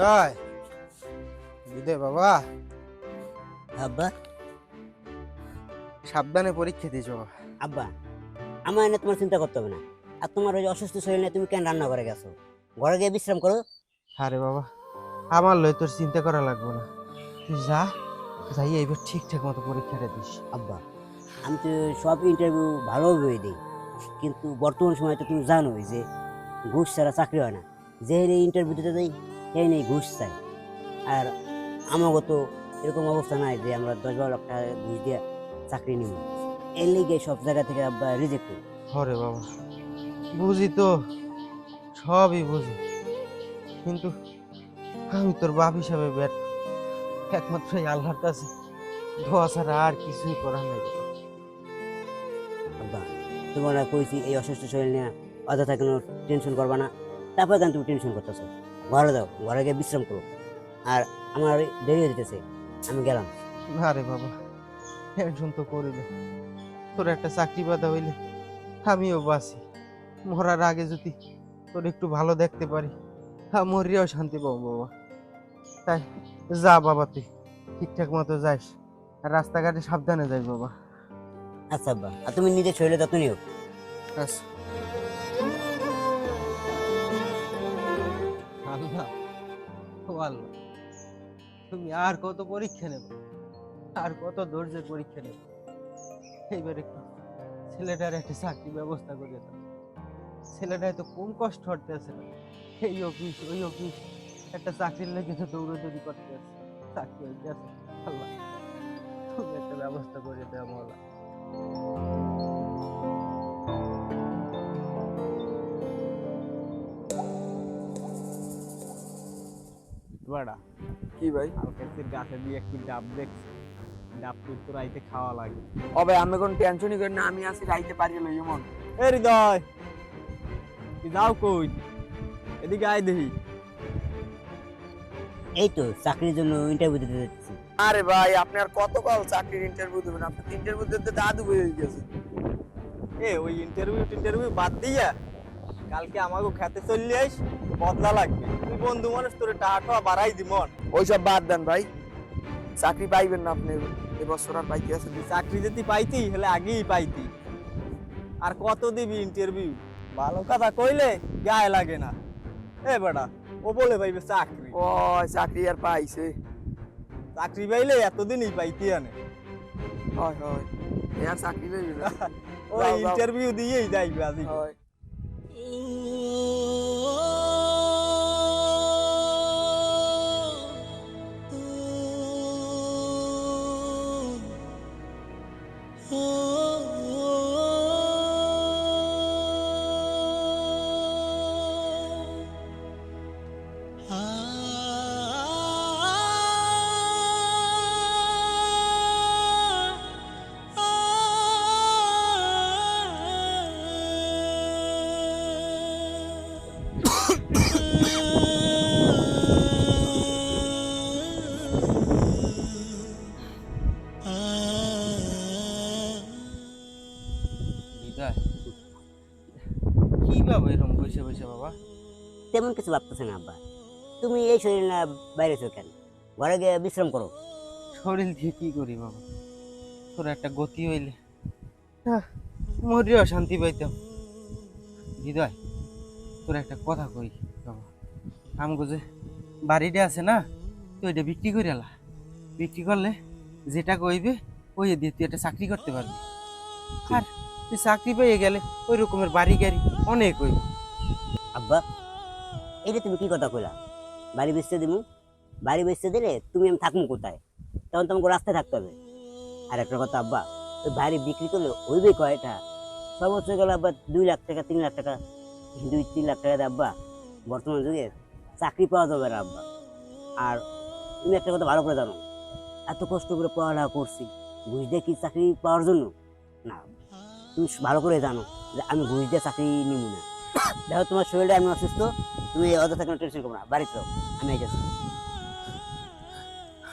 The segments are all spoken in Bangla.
বিজয়, বিদয় বাবা, আব্বা সাবধানে পরীক্ষা দিস বাবা। আব্বা আমার এনে তোমার চিন্তা করতে হবে না। আর তোমার ওই অসুস্থ শরীর নিয়ে তুমি কেন রান্না করে গেছো? ঘরে গিয়ে বিশ্রাম করো। আরে বাবা, আমার লয় তোর চিন্তা করা লাগবে না। তুই যা, যাই এইবার ঠিকঠাক মতো পরীক্ষাটা দিস। আব্বা আমি তো সব ইন্টারভিউ ভালোভাবে দিই, কিন্তু বর্তমান সময় তো তুমি জানোই যে ঘুষ ছাড়া চাকরি হয় না। যে ইন্টারভিউ দিতে যাই সেই নেই ঘুষ চাই। আর আমাকে তো এরকম অবস্থা নাই যে আমরা 10-12 লাখ টাকা ঘুষ দিয়ে চাকরি নিব। এর লিগে সব জায়গা থেকে আব্বা রিজেক্ট করি। হরে বাবা, বুঝি তো, সবই বুঝি, কিন্তু আমি তোর বাপ হিসাবে ব্যর্থ। একমাত্র এই আল্লাহর কাছে দোয়া ছাড়া আর কিছুই করার নেই বাবা। আব্বা তোমরা কইছি এই অসুস্থ শরীর নিয়ে অযথা কোনো টেনশন করবা না, তারপর কেন তুমি টেনশন করতেছো? ঘরে যাও, ঘরে গিয়ে বিশ্রাম করো। আর আমার দেরি হয়ে যেতেছে, আমি গেলাম। না রে বাবা, টেনশন তো করিলে তোর একটা চাকরি বাদা হইলে আমিও বাঁচি। মরার আগে যদি তোর একটু ভালো দেখতে পারি, মরিয়াও শান্তি পাবো বাবা। তাই যা বাবা, তুই ঠিকঠাক মতো যাস, আর রাস্তাঘাটে সাবধানে যাই বাবা। আচ্ছা আব্বা, আর তুমি নিজের শরীরে যত্ন নিও। আচ্ছা। আল্লাহ, ও আল্লাহ, তুমি আর কত পরীক্ষা নেব, আর কত ধৈর্যের পরীক্ষা নেব। এইবার একটু ছেলেটার একটা চাকরি ব্যবস্থা করে দাও। ছেলেটা তো কম কষ্ট করতে আছে না, এই অফিস ওই অফিস, একটা চাকরির লেগে তো দৌড়াদৌড়ি করতে আছে, চাকরি হইতে আছে। আল্লাহ, তুমি একটা ব্যবস্থা করে দাও মাওলা। বাড়া কি ভাই? কালকে গাছে দিয়ে একটি ডাব দেখছি, ডাব তো রাইতে খাওয়া লাগে। অবে আমি কোন টেনশনই করি না, আমি আছি রাইতে পারি লই মন। এ হৃদয়, তুই যাও কই? এদিকে আয় দেখি। এই তো চাকরির জন্য ইন্টারভিউ দিতে যাচ্ছি। আরে ভাই, আপনি আর কত কল চাকরির ইন্টারভিউ দেবেন? আপনি ইন্টারভিউ দিতে দাদু হয়ে গেছে। ওই ইন্টারভিউ বাদ দিয়া কালকে আমাকে খেতে চললে আইস, বদলা লাগবে। তুই বন্ধু মানুষ, তোর টাকা বাড়াই দি মন। ওইসব বাদ দেন ভাই, চাকরি পাইবেন না আপনি এবছর, আর পাইতে আছেন। চাকরি যদি পাইতি হলে আগেই পাইতি। আর কত দিবি ইন্টারভিউ? ভালো কথা কইলে গায়ে লাগে না। এ বেটা, ও বলে পাইবে চাকরি। ও চাকরি আর পাইছে? চাকরি পাইলে এতদিনই পাইতি আনে। হয় হয়, এ আর চাকরি পাইবে না। ওই ইন্টারভিউ দিয়েই যাইবে আজি। হয়। বিদায়, কি বাবা এরকম বসে বসে বাবা? তেমন কিছু ভাবতেছে না আব্বা। তুমি এই শরীর না বাইরে এসো কেন? ঘরে গিয়ে বিশ্রাম করো। শরীর দিয়ে কি করি বাবা, তোর একটা গতি হইলে মরিয়াও শান্তি পাইতাম। হৃদয়, তোর একটা কথা কই বাবা, আমগো যে বাড়িটা আছে না, তুই ওইটা বিক্রি করে এলা। বিক্রি করলে যেটা কইবে ওই দিয়ে তুই একটা চাকরি করতে পারবি। আর তুই চাকরি পেয়ে গেলে ওই রকমের বাড়ি গাড়ি অনেক হইব। আব্বা এইটা তুমি কি কথা কইলা? বাড়ি বেচতে দিমু? বাড়ি বেচতে দিলে তুমি আমি থাকবো কোথায়? তখন তোমাকে রাস্তায় থাকতে হবে। আর একটা কথা আব্বা, ওই বাড়ি বিক্রি করলে হইবে কয়টা? সর্বোচ্চ গেলে আব্বা 2 লাখ টাকা 3 লাখ টাকা, 2-3 লাখ টাকা দিয়ে আব্বা বর্তমান যুগে চাকরি পাওয়া যাবে না আব্বা। আর তুমি একটা কথা ভালো করে জানো, এত কষ্ট করে পড়ালেখা করছি ঘুষ দিয়ে কি চাকরি পাওয়ার জন্য? না, তুমি ভালো করে জানো যে আমি ঘুষ দিয়ে চাকরি নিব না। দেখো তোমার শরীরটা আমি অসুস্থ, তুমি অযথা কোনো টেনশন করো না, বাড়িতে যাও, আমি এই যাচ্ছি।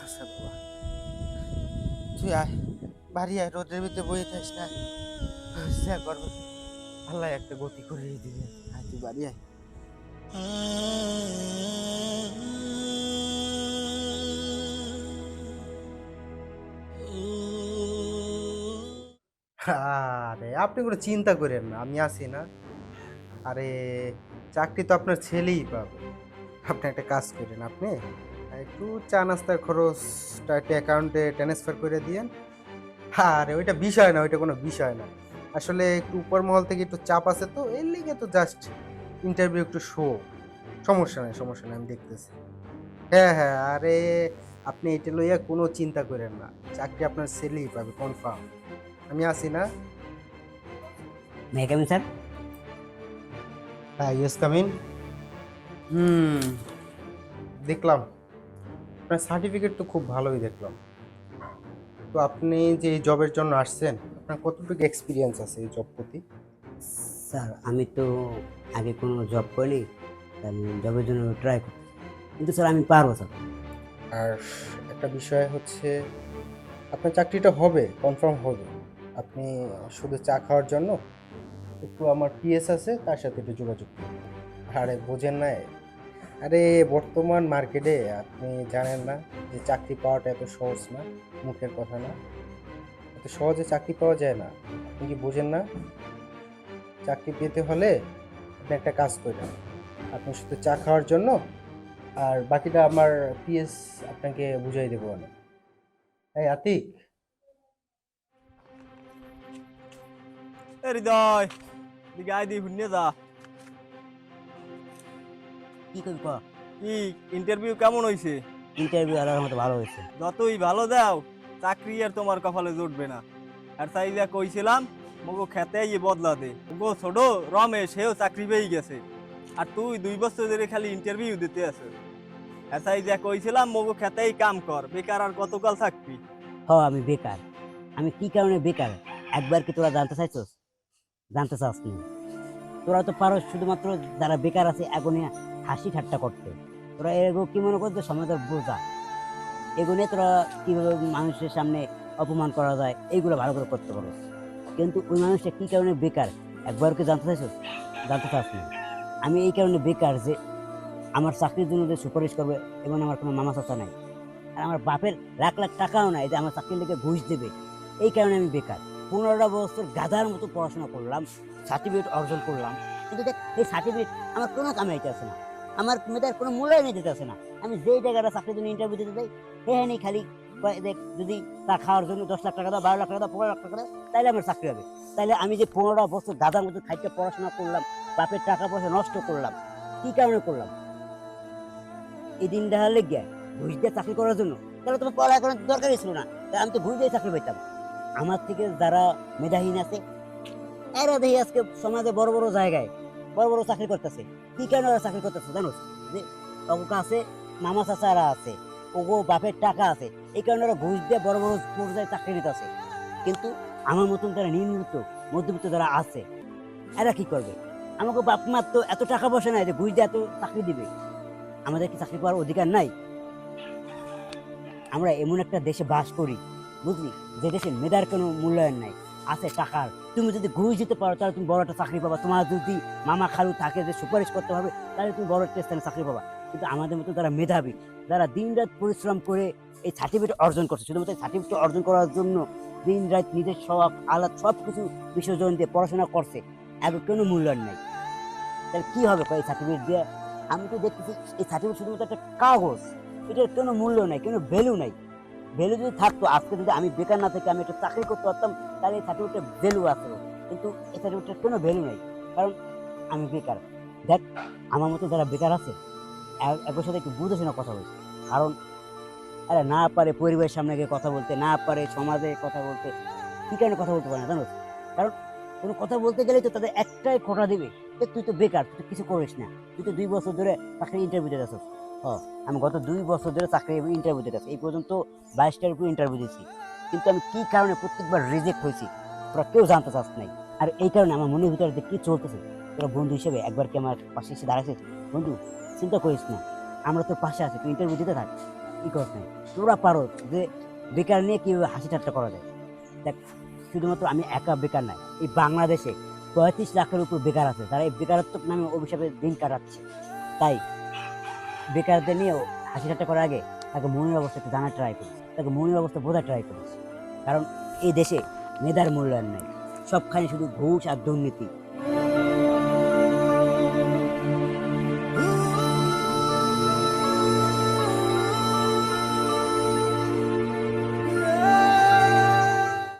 আচ্ছা বাবা, তুই আয়, বাড়ি আয়, রোদের ভিতরে বয়ে থাকিস না। যা করবে আল্লাহ একটা গতি করে দিবে। আয় তুই বাড়ি আয়। আরে আপনি কোনো চিন্তা করেন না, আমি আছি না। আরে চাকরি তো আপনার ছেলেই পাবে। আপনি একটা কাজ করেন, আপনি একটু চা নাস্তার খরচটা একটা অ্যাকাউন্টে ট্রান্সফার করে দিয়েন। আরে ওইটা বিষয় না, ওইটা কোনো বিষয় না। আসলে একটু উপর মহল থেকে একটু চাপ আছে তো, এর লিগে তো জাস্ট ইন্টারভিউ একটু শো। সমস্যা নাই, সমস্যা নাই, আমি দেখতেছি। হ্যাঁ হ্যাঁ, আরে আপনি এটা লইয়া কোনো চিন্তা করেন না, চাকরি আপনার ছেলেই পাবে কনফার্ম। আমি আছি না। মে কেমন স্যার? হ্যাঁ, ইয়েস কামিন। হুম, দেখলাম আপনার সার্টিফিকেট তো খুব ভালোই দেখলাম। তো আপনি যে এই জবের জন্য আসছেন, আপনার কতটুকু এক্সপিরিয়েন্স আছে এই জব প্রতি? স্যার আমি তো আগে কোনো জব করিনি, তাই আমি জবের জন্য ট্রাই করছি, কিন্তু স্যার আমি পারবো স্যার। আর একটা বিষয় হচ্ছে, আপনার চাকরিটা হবে, কনফার্ম হবে। আপনি শুধু চা খাওয়ার জন্য একটু আমার পিএস আছে, তার সাথে একটু যোগাযোগ করুন। আরে বোঝেন না, আরে বর্তমান মার্কেটে আপনি জানেন না যে চাকরি পাওয়াটা এত সহজ না, মুখের কথা না। এত সহজে চাকরি পাওয়া যায় না। আপনি কি বোঝেন না? চাকরি পেতে হলে আপনি একটা কাজ করবেন, আপনি শুধু চা খাওয়ার জন্য, আর বাকিটা আমার পিএস আপনাকে বুঝাই দেবো আমি। এই আতিক, এ হৃদয়, দিকে আয় দি হুন্নে যা। কি করবি ক? কি ইন্টারভিউ কেমন হইছে? ইন্টারভিউ আলার মতো ভালো হয়েছে। যতই ভালো দাও, চাকরি আর তোমার কপালে জুটবে না। আর তাই যা কইছিলাম, মগো খেতে ইয়ে বদলা দে। গো ছোট রমেশ, সেও চাকরি পেয়ে গেছে, আর তুই 2 বছর ধরে খালি ইন্টারভিউ দিতে আছিস। আর তাই যা কইছিলাম, মগো খেতেই কাম কর, বেকার আর কতকাল থাকবি? আমি বেকার। আমি কি কারণে বেকার একবার কি তোরা জানতে চাইছস? জানতে চাস নি? তোরা তো পারো শুধুমাত্র যারা বেকার আছে এগোনে হাসি ঠাট্টা করতে। তোরা এগো কি মনে করতো সমাজের বোঝা, এগো নিয়ে তোরা কিভাবে মানুষের সামনে অপমান করা যায় এইগুলো ভালো করে করতে পারো। কিন্তু ওই মানুষটা কি কারণে বেকার একবার কি জানতে চাইছস? জানতে চাস না? আমি এই কারণে বেকার যে আমার চাকরির জন্য যে সুপারিশ করবে এবং আমার কোনো মামা চাচা নাই, আর আমার বাপের লাখ লাখ টাকাও নাই যে আমার চাকরির লেগে ঘুষ দেবে। এই কারণে আমি বেকার। 15টা বছর গাধার মতো পড়াশোনা করলাম, সার্টিফিকেট অর্জন করলাম, কিন্তু দেখ এই সার্টিফিকেট আমার কোনো কামে আইতেছে না, আমার মেয়েদের কোনো মূল্যায়ন দিতেছে না। আমি যেই জায়গাটা চাকরির জন্য ইন্টারভিউ দিতে যাই, সেখানে খালি দেখ যদি তার খাওয়ার জন্য 10 লাখ টাকা দাও, 12 লাখ টাকা দাও, 15 লাখ টাকা দাও, তাইলে আমার চাকরি হবে। তাইলে আমি যে 15টা বছর গাধার মতো খাইতে পড়াশোনা করলাম, বাপের টাকা পয়সা নষ্ট করলাম, কি কারণে করলাম? এই দিন দেখা লেগে ঘুষ দিয়ে চাকরি করার জন্য? তাহলে তোমার পড়া করার দরকারই ছিল না, তাই আমি তো ঘুষ দিয়ে চাকরি পেতাম। আমার থেকে যারা মেধাহীন আছে এরা দেখি আজকে সমাজে বড় বড় জায়গায় বড় বড় চাকরি করতেছে। কি কারণে ওরা চাকরি করতেছে জানো? যে ওর কাছে মামা চাচারা আছে, ওগো বাপের টাকা আছে, এই কারণে ওরা ঘুষ দিয়ে বড় বড় পর্যায়ে চাকরি নিতেছে। কিন্তু আমার মতন যারা নিম্নবিত্ত মধ্যবিত্ত যারা আছে, এরা কি করবে? আমাকে বাপ মার তো এত টাকা পয়সা নাই যে ঘুষ দিয়ে এত চাকরি দিবে। আমাদের কি চাকরি পাওয়ার অধিকার নাই? আমরা এমন একটা দেশে বাস করি, বুঝলি, যে দেশে মেধার কোনো মূল্যায়ন নাই, আছে টাকার। তুমি যদি ঘুষ দিতে পারো তাহলে তুমি বড় একটা চাকরি পাবা। তোমার যদি মামা খালু থাকে যে সুপারিশ করতে হবে, তাহলে তুমি বড় একটা স্থানে চাকরি পাবা। কিন্তু আমাদের মতো যারা মেধাবী, যারা দিন রাত পরিশ্রম করে এই সার্টিফিকেট অর্জন করছে, শুধুমাত্র সার্টিফিকেট অর্জন করার জন্য দিন রাত নিজের শখ আলাদ সব কিছু বিসর্জন দিয়ে পড়াশোনা করছে, এর কোনো মূল্যায়ন নেই। তাহলে কি হবে এই সার্টিফিকেট দিয়ে? আমি তো দেখতেছি এই সার্টিফিকেট শুধুমাত্র একটা কাগজ, এটার কোনো মূল্য নাই, কোনো ভ্যালু নাই। ভ্যালু যদি থাকতো, আজকে যদি আমি বেকার না থেকে আমি একটা চাকরি করতে পারতাম, তাহলে এই সার্টিফিকেটের ভ্যালু আছে। কিন্তু এই সার্টিফিকেটের কোনো ভ্যালু নাই, কারণ আমি বেকার। দেখ, আমার মতো যারা বেকার আছে একবার সাথে একটু বুঝে শোনা কথা বলছে। কারণ আরে না পারে পরিবারের সামনে গিয়ে কথা বলতে, না পারে সমাজে কথা বলতে। কি কারণে কথা বলতে পারে না জানো? কারণ কোনো কথা বলতে গেলেই তো তাদের একটাই খোঁটা দিবে যে তুই তো বেকার, তুই তো কিছু করিস না, তুই তো 2 বছর ধরে চাকরি ইন্টারভিউ দিতে আসছিস। আমি গত 2 বছর ধরে চাকরি ইন্টারভিউ দিতে আসছি, এই পর্যন্ত 22টার উপর ইন্টারভিউ দিয়েছি, কিন্তু আমি কি কারণে প্রত্যেকবার রিজেক্ট হয়েছি তোরা কেউ জানতে চাস নাই। আর এই কারণে আমার মনের ভিতরে যে কি চলতেছে, তোরা বন্ধু হিসেবে একবার কি আমার পাশে এসে দাঁড়াইছিস? বন্ধু, চিন্তা করিস না, আমরা তোর পাশে আছি, তুই ইন্টারভিউ দিতে থাক, কি করিস নাই। তোরা পারো যে বেকার নিয়ে কিভাবে হাসি ঠাট্টা করা যায়। দেখ, শুধুমাত্র আমি একা বেকার নাই, এই বাংলাদেশে 35 লাখের উপর বেকার আছে, যারা এই বেকারত্ব নামে অভিশাপে দিন কাটাচ্ছে। তাই বেকারদের নিয়েও হাসি ঠাট্টা করার আগে তাকে মনের অবস্থা একটু জানার ট্রাই করিস, তাকে মনের অবস্থা বোঝার ট্রাই করিস। কারণ এই দেশে মেধার মূল্যায়ন নাই, সবখানে শুধু ঘুষ আর দুর্নীতি।